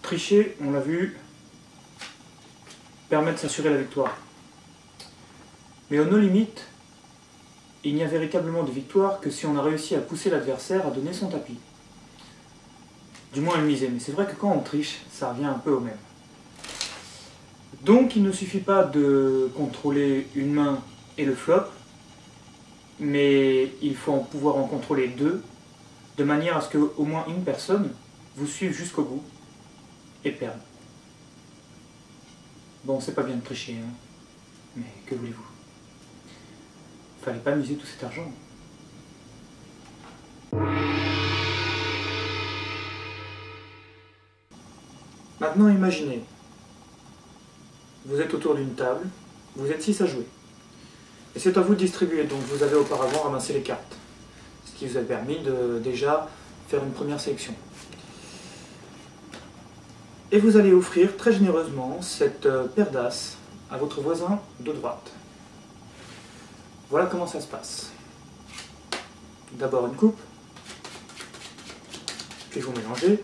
Tricher, on l'a vu, permet de s'assurer la victoire. Mais au no limit, il n'y a véritablement de victoire que si on a réussi à pousser l'adversaire à donner son tapis. Du moins à le miser, mais c'est vrai que quand on triche, ça revient un peu au même. Donc il ne suffit pas de contrôler une main et le flop, mais il faut pouvoir en contrôler deux, de manière à ce qu'au moins une personne vous suive jusqu'au bout et perde. Bon, c'est pas bien de tricher, hein, mais que voulez-vous? Fallait pas miser tout cet argent. Maintenant imaginez, vous êtes autour d'une table, vous êtes 6 à jouer. Et c'est à vous de distribuer, donc vous avez auparavant ramassé les cartes. Ce qui vous a permis de déjà faire une première sélection. Et vous allez offrir très généreusement cette paire d'as à votre voisin de droite. Voilà comment ça se passe. D'abord une coupe, puis vous mélangez.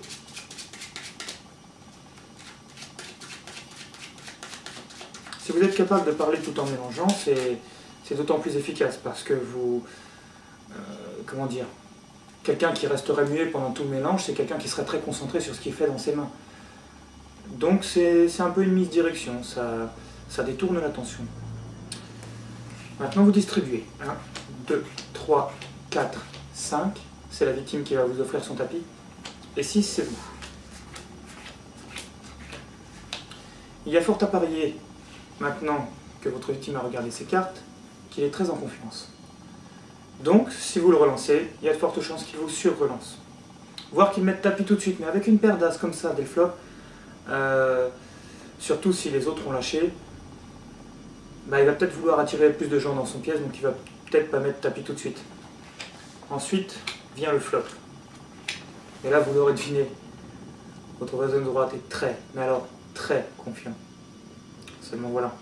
Si vous êtes capable de parler tout en mélangeant, c'est d'autant plus efficace parce que vous... comment dire? Quelqu'un qui resterait muet pendant tout le mélange, c'est quelqu'un qui serait très concentré sur ce qu'il fait dans ses mains. Donc c'est un peu une mise direction, ça détourne l'attention. Maintenant vous distribuez. 1, 2, 3, 4, 5. C'est la victime qui va vous offrir son tapis. Et 6, c'est vous. Il y a fort à parier, maintenant que votre victime a regardé ses cartes, qu'il est très en confiance. Donc, si vous le relancez, il y a de fortes chances qu'il vous sur-relance. Voire qu'il mette tapis tout de suite, mais avec une paire d'as comme ça, des flops, surtout si les autres ont lâché, bah, il va peut-être vouloir attirer plus de gens dans son piège, donc il va peut-être pas mettre tapis tout de suite. Ensuite vient le flop. Et là, vous l'aurez deviné, votre voisin de droite est très, mais alors très confiant. Seulement voilà.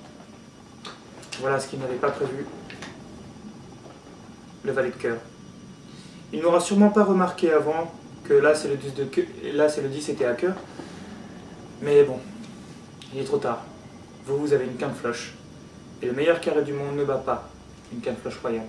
Voilà ce qu'il n'avait pas prévu. Le valet de cœur. Il n'aura sûrement pas remarqué avant que là c'est le 10 de cœur, là c'est le 10 était à cœur. Mais bon, il est trop tard. Vous avez une quinte flush. Et le meilleur carré du monde ne bat pas une quinte flush royale.